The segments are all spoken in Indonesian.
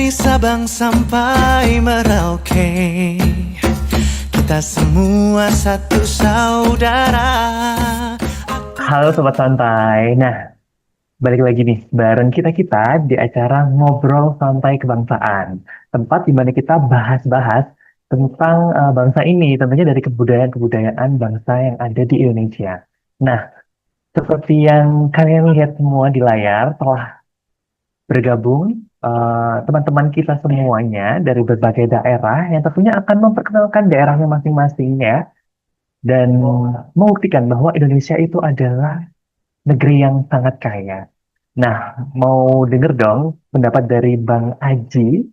Dari Sabang sampai Merauke, kita semua satu saudara. Halo Sobat Santai. Nah, balik lagi nih bareng kita-kita di acara Ngobrol Santai Kebangsaan. Tempat di mana kita bahas-bahas tentang bangsa ini, tentunya dari kebudayaan-kebudayaan bangsa yang ada di Indonesia. Nah, seperti yang kalian lihat semua di layar, telah bergabung teman-teman kita semuanya dari berbagai daerah yang tentunya akan memperkenalkan daerahnya masing-masing ya, dan membuktikan bahwa Indonesia itu adalah negeri yang sangat kaya. Nah, mau denger dong pendapat dari Bang Aji.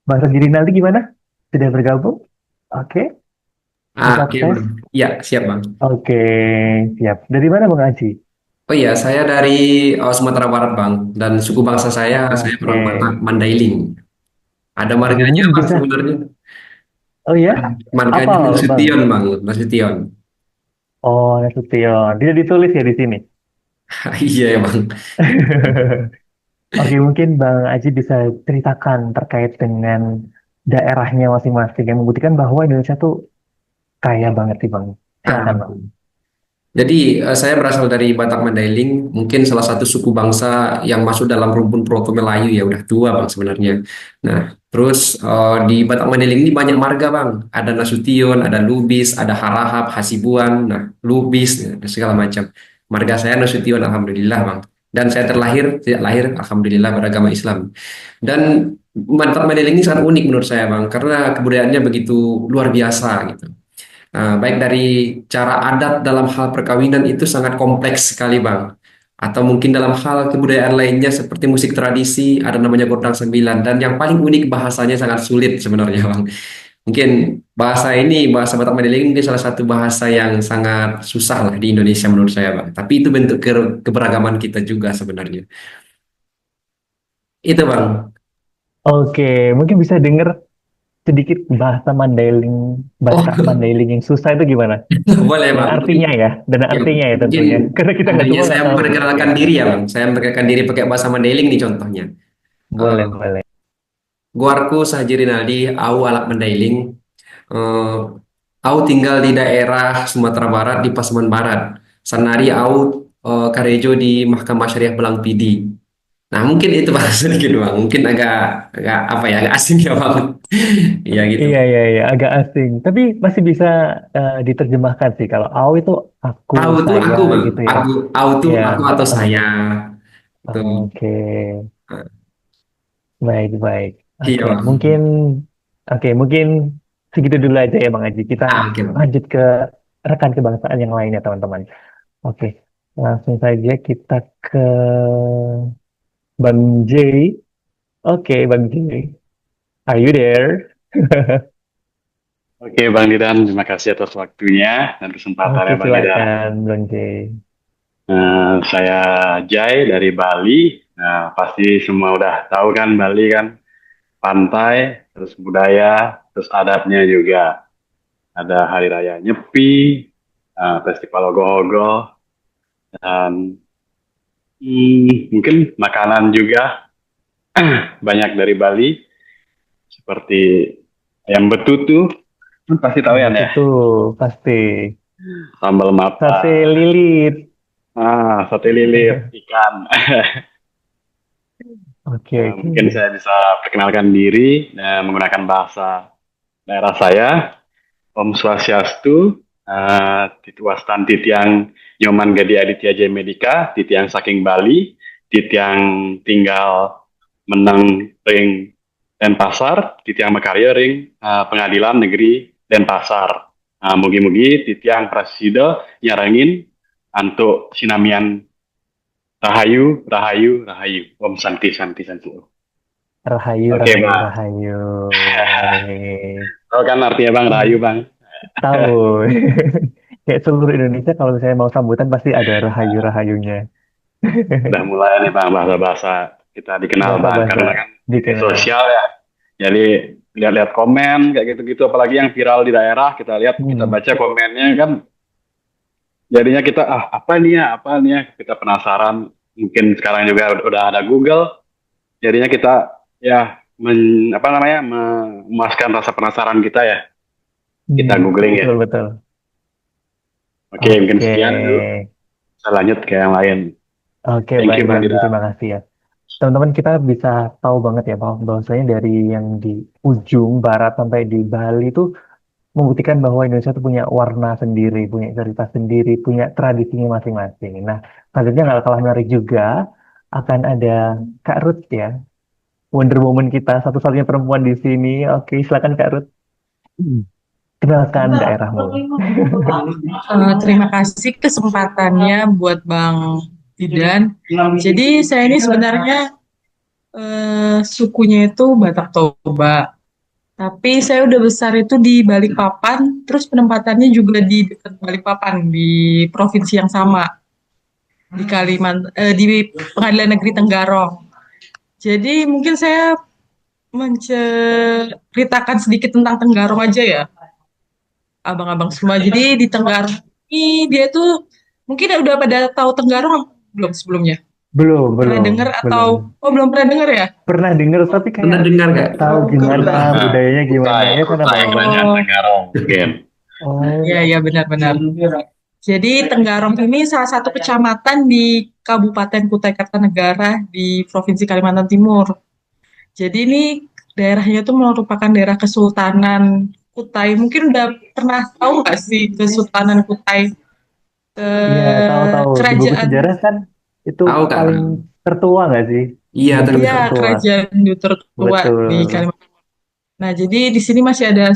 Bang Raji Rinaldi gimana? Sudah bergabung? Oke, Ah, tetap oke tes. bang. Iya, siap bang. Oke, siap. Dari mana Bang Aji? Oh iya, saya dari Sumatera Barat bang. Dan suku bangsa saya Oke. orang Batak Mandailing. Ada Oke, marganya mungkin bang bisa. sebenarnya. Oh ya? Apa Marganya Bang? Nasution bang, Nasution. Oh, Nasution. Tidak ditulis ya di sini. Iya ya bang. Oke, mungkin Bang Aji bisa ceritakan terkait dengan daerahnya masing-masing yang membuktikan bahwa Indonesia tuh kaya banget sih Bang. Silakan Ah, Bang. jadi saya berasal dari Batak Mandailing, mungkin salah satu suku bangsa yang masuk dalam rumpun Proto Melayu ya, udah tua bang sebenarnya. Nah, terus di Batak Mandailing ini banyak marga bang, ada Nasution, ada Lubis, ada Harahap, Hasibuan, nah Lubis, ya, dan segala macam. Marga saya Nasution, alhamdulillah bang. Dan saya terlahir, tidak lahir, alhamdulillah beragama Islam. Dan Batak Mandailing ini sangat unik menurut saya bang, karena kebudayaannya begitu luar biasa gitu. Baik dari cara adat dalam hal perkawinan itu sangat kompleks sekali, Bang. Atau mungkin dalam hal kebudayaan lainnya seperti musik tradisi, ada namanya Gondang Sembilan. Dan yang paling unik bahasanya sangat sulit sebenarnya, Bang. Mungkin bahasa ini, bahasa Batak Mandailing ini salah satu bahasa yang sangat susah lah di Indonesia menurut saya, Bang. Tapi itu bentuk keberagaman kita juga sebenarnya. Itu, Bang. Oke, mungkin bisa denger sedikit bahasa Mandailing, Oh, Batak Mandailing yang susah itu gimana? boleh, Dan Bang. artinya ya, dan Ya, artinya ya mungkin tentunya. Karena kita nggak seandainya semua saya nggak tahu. memperkenalkan Gimana? diri ya, Bang. Saya memperkenalkan diri pakai bahasa Mandailing nih contohnya. Boleh, Eh, boleh. Guarku Sahaji Rinaldi, au alak Mandailing. Eh, Au tinggal di daerah Sumatera Barat di Pasaman Barat. Sanari au Karejo di Mahkamah Syariah Belang Pidi. Nah, mungkin itu Bang sedikit Bang. Mungkin agak apa ya, agak asing ya Bang. Iya gitu. Iya, iya, iya, agak asing. Tapi masih bisa diterjemahkan sih. Kalau au itu aku, Au tuh saya aku Bang. gitu ya. Au tuh Iya, aku atau saya. Itu. oke. Baik, baik. Iya Oke, Bang. mungkin segitu dulu aja ya Bang Aji. Kita Ah, oke Bang. lanjut ke rekan kebangsaan yang lainnya, teman-teman. Oke, langsung saja kita ke Bang J. Oke, Bang J. Are you there? Oke, Bang Didan, terima kasih atas waktunya dan Oke, kesempatannya, Bang Didan. silakan Bang J. Saya Jai dari Bali. Nah, pasti semua udah tahu kan Bali kan, pantai, terus budaya, terus adatnya juga. Ada Hari Raya Nyepi, Festival Ogoh-Ogoh, dan mungkin makanan juga banyak dari Bali, seperti ayam betutu, pasti tahu Yang ya, itu ya? tuh pasti Sambal mata, sate lilit. sate lilit, ikan. Oke, oke. Mungkin saya bisa perkenalkan diri menggunakan bahasa daerah saya. Om Swastiastu, Tituastan Titiang Nyoman Gede Aditya Jaya Medika, Titiang Saking Bali, Titiang tinggal Menang Ring Denpasar, Titiang Makarya Ring Pengadilan Negeri Denpasar. Mugi-mugi Titiang Prasido nyarangin untuk sinamian Rahayu, Rahayu, Rahayu. Om Santi, Santi, Santi. Rahayu, Oke, rahayu, Bang. rahayu. Baik. Tahu kan artinya Bang Rahayu, Bang? Tahu. Kayak seluruh Indonesia kalau misalnya mau sambutan pasti ada rahayu-rahayunya. Udah mulai nih Bang bahasa-bahasa kita dikenal Bang Bahasa-bahasa karena kan media dikenal. sosial ya. Jadi lihat-lihat komen kayak gitu-gitu apalagi yang viral di daerah kita lihat kita Hmm. baca komennya kan jadinya kita apa nih ya kita penasaran mungkin sekarang juga udah ada Google jadinya kita ya memuaskan rasa penasaran kita ya. Kita googling ya. Betul, betul. Oke, mungkin Oke. sekian dulu. Kita lanjut ke yang lain. Oke, Thank you baik Bang Ramzi, Dida. terima kasih ya. Teman-teman kita bisa tahu banget ya bahwasanya dari yang di ujung barat sampai di Bali itu membuktikan bahwa Indonesia itu punya warna sendiri, punya cerita sendiri, punya tradisinya masing-masing. Nah, selanjutnya nggak kalah menarik juga akan ada Kak Ruth ya, Wonder Woman kita, satu-satunya perempuan di sini. Oke, silakan Kak Ruth, kenalkan daerahmu. Terima kasih kesempatannya buat Bang Didan. Jadi saya ini sebenarnya sukunya itu Batak Toba. Tapi saya udah besar itu di Balikpapan, terus penempatannya juga di dekat Balikpapan, di provinsi yang sama, di di Pengadilan Negeri Tenggarong. Jadi mungkin saya menceritakan sedikit tentang Tenggarong aja ya, abang-abang semua. Jadi di Tenggarong ini dia tuh mungkin udah pada tahu Tenggarong belum sebelumnya? Belum, Pernah belum, dengar belum. atau belum pernah dengar ya? Pernah dengar tapi Pernah kayak dengar nggak? nggak tahu gimana budayanya gimana Kutai, ya kan Kutai abang-abang. banyak Tenggarong mungkin. Oh, Iya, iya benar-benar. Jadi Tenggarong ini salah satu kecamatan di Kabupaten Kutai Kartanegara di Provinsi Kalimantan Timur. Jadi ini daerahnya itu merupakan daerah Kesultanan Kutai. Mungkin udah pernah tahu nggak sih Kesultanan Kutai? iya tahu-tahu di buku Kerajaan, sejarah kan itu Tahu Kak? paling tertua nggak sih? Iya, Bukit ya tertua. kerajaan tertua di Betul. Kalimantan. Nah, jadi di sini masih ada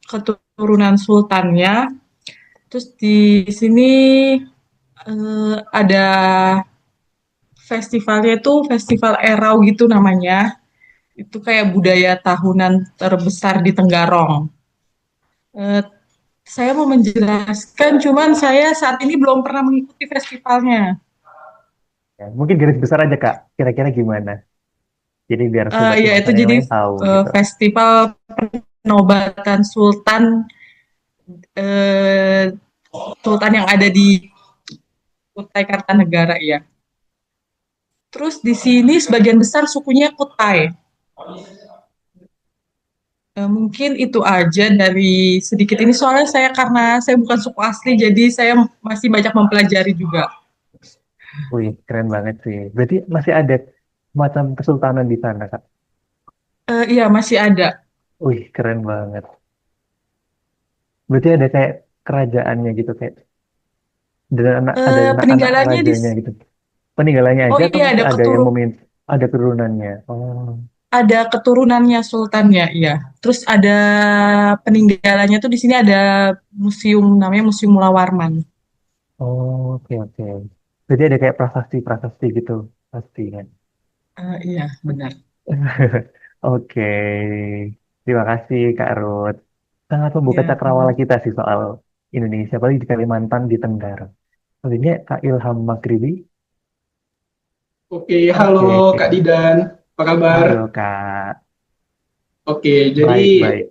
keturunan sultannya. Terus di sini ada festivalnya itu Festival Erau gitu namanya. Itu kayak budaya tahunan terbesar di Tenggarong. Eh, saya mau menjelaskan, cuman saya saat ini belum pernah mengikuti festivalnya. Ya, mungkin garis besar aja Kak, kira-kira gimana? Jadi biar Ya itu sobat-sobat yang jadi lain tahu gitu. festival penobatan eh, Sultan yang ada di Kutai Kartanegara ya. Terus di sini sebagian besar sukunya Kutai. Mungkin itu aja dari sedikit ini soalnya karena saya bukan suku asli jadi saya masih banyak mempelajari juga. Wih, keren banget sih. Berarti masih ada macam kesultanan di sana Kak? Iya masih ada. Wih, keren banget. Berarti ada kayak kerajaannya gitu kayak dan ada anak-anak Peninggalannya rajanya gitu. Peninggalannya oh aja atau iya masih ada yang ada turunannya? Oh, ada keturunannya sultannya iya. Terus ada peninggalannya tuh di sini ada museum namanya Museum Mula Warman. oh, oke oke. Berarti ada kayak prasasti-prasasti gitu pasti kan. Iya benar. Oke, terima kasih Kak Ruth. Sangat membuka Iya. cakrawala kita sih soal Indonesia, apalagi di Kalimantan di Tenggara. Selanjutnya Kak Ilham Magribi. Oke, halo Oke, Kak Didan, apa kabar? halo Kak. Oke, jadi Baik, baik.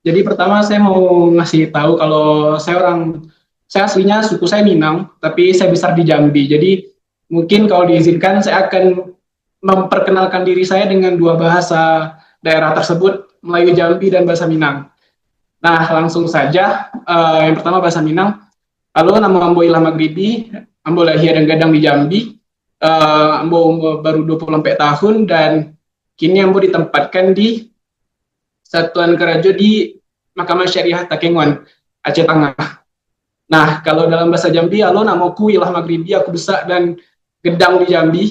jadi pertama saya mau ngasih tahu kalau saya aslinya suku saya Minang, tapi saya besar di Jambi. Jadi mungkin kalau diizinkan saya akan memperkenalkan diri saya dengan dua bahasa daerah tersebut, Melayu Jambi dan bahasa Minang. Nah, langsung saja. Yang pertama bahasa Minang. Halo, nama Ambo Ilham Magribi, Ambo lahir dan gadang di Jambi. Ambo baru 24 tahun dan kini Ambo ditempatkan di Satuan Kerajo di Mahkamah Syariah Takengon, Aceh Tengah. Nah, kalau dalam bahasa Jambi, halo, namaku Ilham Magribi, aku besar dan gedang di Jambi.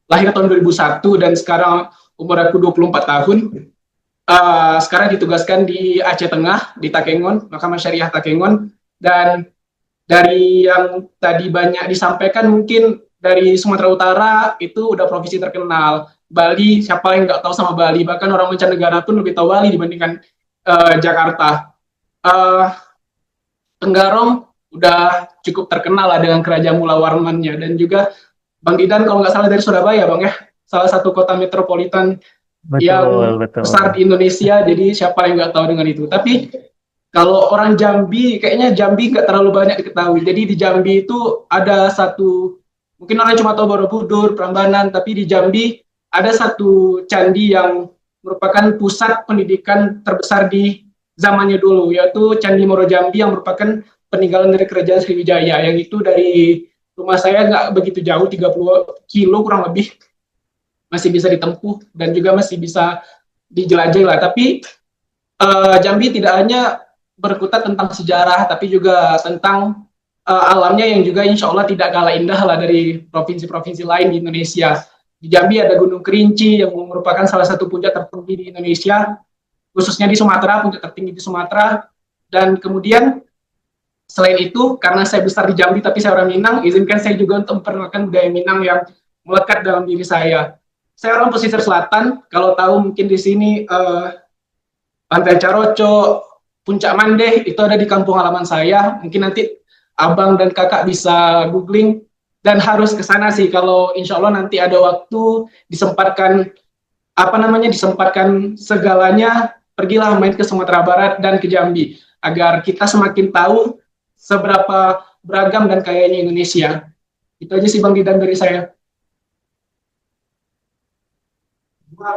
Lahir tahun 2001 dan sekarang umur aku 24 tahun. Sekarang ditugaskan di Aceh Tengah, di Takengon, Mahkamah Syariah Takengon. Dan dari yang tadi banyak disampaikan, mungkin dari Sumatera Utara itu udah provinsi terkenal. Bali, siapa yang nggak tahu sama Bali? Bahkan orang mancanegara pun lebih tahu Bali dibandingkan Jakarta. Tenggarong udah cukup terkenal lah dengan kerajaan Mula Warmannya. Dan juga Bang Didan kalau nggak salah dari Surabaya, Bang ya? Salah satu kota metropolitan yang Betul, betul. besar di Indonesia, jadi siapa yang nggak tahu dengan itu. Tapi kalau orang Jambi, kayaknya Jambi nggak terlalu banyak diketahui. Jadi di Jambi itu ada satu, mungkin orang cuma tahu Borobudur, Prambanan, tapi di Jambi ada satu candi yang merupakan pusat pendidikan terbesar di zamannya dulu, yaitu Candi Moro Jambi yang merupakan peninggalan dari Kerajaan Sriwijaya, yang itu dari rumah saya nggak begitu jauh, 30 kilo kurang lebih, masih bisa ditempuh dan juga masih bisa dijelajahi lah. Tapi Jambi tidak hanya berkutat tentang sejarah, tapi juga tentang alamnya yang juga insya Allah tidak kalah indah lah dari provinsi-provinsi lain di Indonesia. Di Jambi ada Gunung Kerinci yang merupakan salah satu puncak tertinggi di Indonesia, khususnya di Sumatera, puncak tertinggi di Sumatera. Dan kemudian selain itu, karena saya besar di Jambi tapi saya orang Minang, izinkan saya juga untuk memperkenalkan budaya Minang yang melekat dalam diri saya. Saya orang pesisir selatan, kalau tahu mungkin di sini Pantai Caroco, Puncak Mandeh, itu ada di kampung halaman saya. Mungkin nanti abang dan kakak bisa googling, dan harus ke sana sih kalau insya Allah nanti ada waktu, disempatkan disempatkan segalanya, pergilah main ke Sumatera Barat dan ke Jambi agar kita semakin tahu seberapa beragam dan kayanya Indonesia. Itu aja sih Bang Didan dari saya.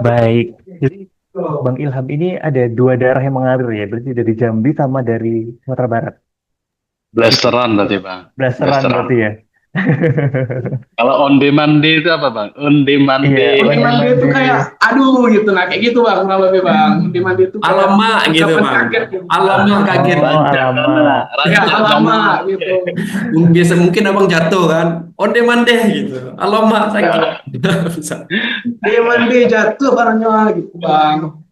Baik. Jadi Bang Ilham ini ada dua daerah yang mengalir ya, berarti dari Jambi sama dari Sumatera Barat. Blasteran berarti Bang. Blasteran Blasteran. berarti ya. Kalau onde mande itu apa Bang? Onde mande. Iya, Onde mande itu kayak aduh gitu, nah kayak gitu Bang, kurang lebih Bang. Onde mande itu kayak Alamak gitu ungkapan Bang. kaget gitu. Alamak kaget. Oh, alamak. Ya alamak gitu. Biasa mungkin abang jatuh kan. Onde mandeh gitu. Alamak sakit. Bisa. Dia mande jatuh barangnya gitu Bang.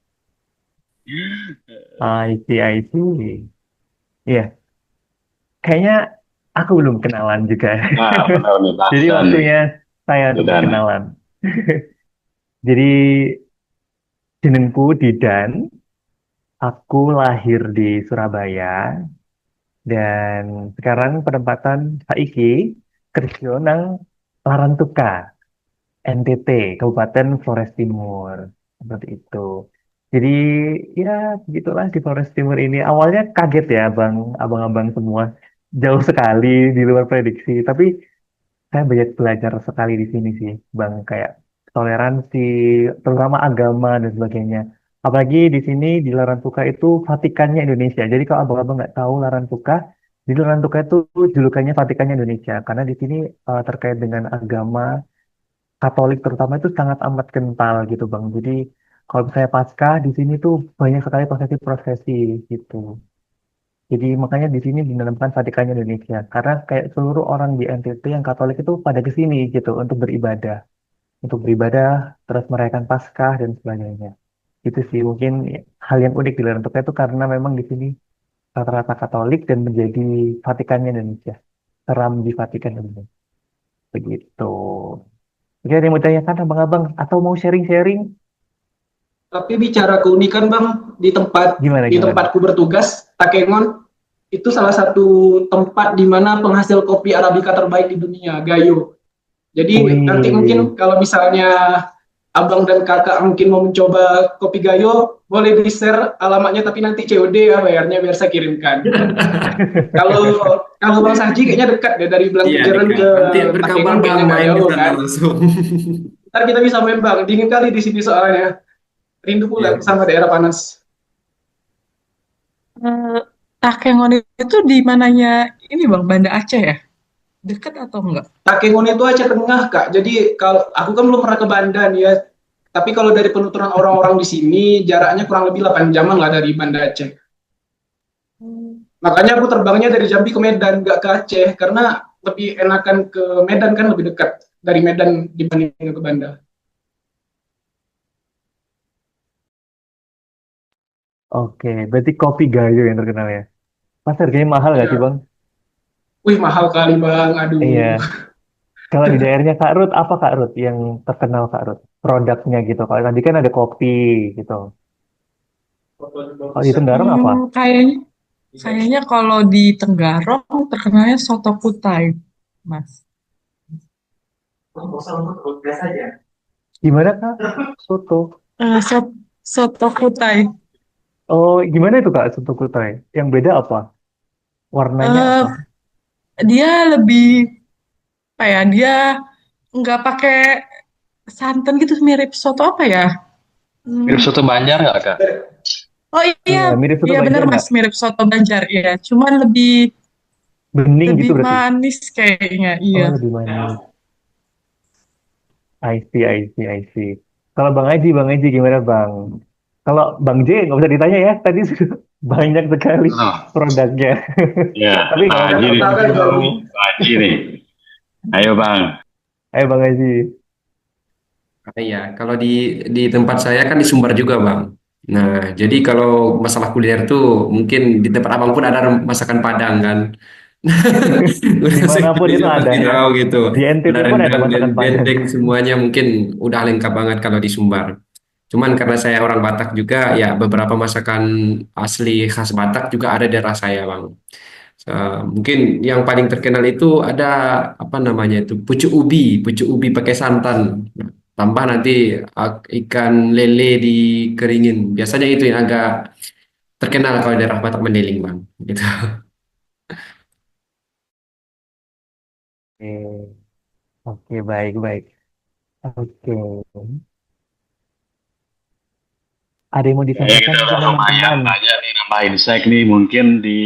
I see. Iya, kayaknya aku belum kenalan juga. Nah, benar nih Bang. Jadi Dan waktunya saya untuk Dan kenalan. Jadi jenengku Didan, aku lahir di Surabaya dan sekarang penempatan saiki kerja nang Larantuka, NTT, Kabupaten Flores Timur. Seperti itu. Jadi ya begitulah di Flores Timur ini. Awalnya kaget ya abang-abang semua. Jauh sekali di luar prediksi. Tapi saya banyak belajar sekali di sini sih, Bang. Kayak toleransi, terutama agama dan sebagainya. Apalagi di sini di Larantuka itu Vatikannya Indonesia. Jadi kalau abang-abang nggak tahu Larantuka, di Larantuka itu julukannya Vatikannya Indonesia. Karena di sini terkait dengan agama Katolik terutama itu sangat amat kental gitu, Bang. Jadi kalau misalnya Paskah di sini tuh banyak sekali prosesi-prosesi gitu. Jadi makanya di sini dinamakan Vatikannya Indonesia karena kayak seluruh orang di NTT yang Katolik itu pada ke sini gitu untuk beribadah terus merayakan Paskah dan sebagainya. Itu sih mungkin hal yang unik di Larantuka itu karena memang di sini rata-rata Katolik dan menjadi Vatikannya Indonesia, seram di Vatikan Indonesia. Begitu. Oke, ada yang mau tanyakan abang-abang atau mau sharing-sharing? Tapi bicara keunikan Bang, Gimana? di tempatku bertugas, Takengon, itu salah satu tempat di mana penghasil kopi Arabica terbaik di dunia, Gayo. Jadi nanti Wih, mungkin kalau misalnya abang dan kakak mungkin mau mencoba kopi Gayo, boleh di-share alamatnya, tapi nanti COD ya bayarnya biar saya kirimkan. Kalau kalau Bang Saji kayaknya dekat deh dari Iya, Blangkejeran ke nanti berkabar Takengon, bang kayaknya nggak main di jauh sana kan. langsung. Ntar kita bisa main Bang, dingin kali di sini soalnya. Rindu pula Iya. sama daerah panas. Eh, Takengon itu di mananya ini Bang, Banda Aceh ya? Dekat atau enggak? Takengon itu Aceh Tengah, Kak. Jadi kalau aku kan belum pernah ke Banda nih ya. Tapi kalau dari penuturan orang-orang di sini, jaraknya kurang lebih 8 jaman lah dari Banda Aceh. Makanya aku terbangnya dari Jambi ke Medan, nggak ke Aceh. Karena lebih enakan ke Medan, kan lebih dekat dari Medan dibanding ke Banda. oke. Berarti kopi Gayo yang terkenal ya. Mas harganya mahal nggak sih, Ya. Bang? Wih, mahal kali Bang. Iya. Aduh. Kalau di daerahnya Kak Rut, apa Kak Rut yang terkenal Kak Rut? Produknya gitu. Kalau tadi kan ada kopi gitu. Kalau di Tenggarong apa? Kayaknya kayaknya kalau di Tenggarong terkenalnya soto kutai, Mas. Gimana Kak? Soto. Soto kutai. Oh, gimana itu Kak soto kutai? Yang beda apa? Warnanya Eh, apa? dia lebih apa ya? Dia nggak pakai santan gitu mirip soto apa ya? Mirip Hmm. soto Banjar nggak, Kak? Oh iya, Iya, mirip soto iya benar Banjar Mas, nggak? mirip soto Banjar ya. Cuman lebih Bening lebih gitu berarti. manis kayaknya. Iya. Oh, lebih manis. I see, I see, I see. Kalau Bang Aji gimana Bang? Kalau Bang J nggak usah ditanya ya, tadi sudah banyak sekali Oh, produknya. ya, Tapi nggak Pak apa-apa Haji kalau nih. Bang J mau. Pak Haji nih. Ayo Bang. Ayo Bang Aji. Iya, kalau di tempat saya kan di Sumbar juga, Bang. Nah, jadi kalau masalah kuliner tuh mungkin di tempat abang pun ada masakan Padang kan. Masakan Dimanapun itu ada. Riau gitu. Di NTT Ada pun ada rendang, masakan Padang. dendeng semuanya mungkin udah lengkap banget kalau di Sumbar. Cuman karena saya orang Batak juga, ya beberapa masakan asli khas Batak juga ada di daerah saya, Bang. Mungkin yang paling terkenal itu ada apa namanya itu pucuk ubi pakai santan. Nah, tambah nanti ikan lele dikeringin. Biasanya itu yang agak terkenal kalau di daerah Batak Mandailing, Bang. Gitu. Oke, oke, baik, baik. Oke. Ada yang mau Kayaknya disampaikan kita mungkin udah lumayan teman-teman? aja nih nambah insight nih. Mungkin di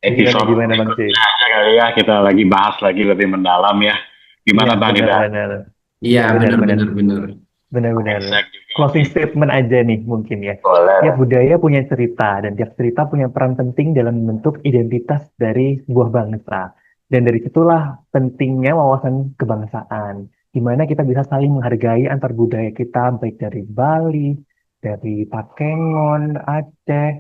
Gimana, episode gimana Bang berikutnya J? aja kali ya kita lagi bahas lagi lebih mendalam ya. Iya, Gimana Bang Nida? benar-benar. Iya, Iya, benar-benar. benar-benar benar. Benar-benar. Insight juga Closing nih. statement aja nih mungkin ya. Tiap Boleh. budaya punya cerita dan tiap cerita punya peran penting dalam membentuk identitas dari sebuah bangsa. Dan dari situlah pentingnya wawasan kebangsaan. Di mana kita bisa saling menghargai antar budaya kita baik dari Bali, dari Takengon, Aceh,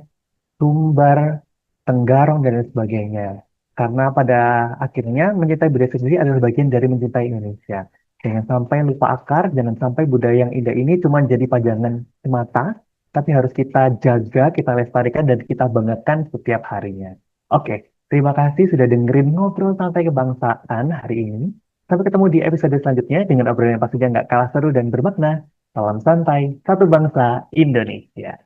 Sumbar, Tenggarong, dan lain sebagainya. Karena pada akhirnya mencintai budaya sendiri adalah bagian dari mencintai Indonesia. Jangan sampai lupa akar, jangan sampai budaya yang indah ini cuma jadi pajangan semata, tapi harus kita jaga, kita lestarikan, dan kita banggakan setiap harinya. Oke, terima kasih sudah dengerin ngobrol santai kebangsaan hari ini. Sampai ketemu di episode selanjutnya dengan obrolan yang pastinya nggak kalah seru dan bermakna. Salam santai, satu bangsa, Indonesia.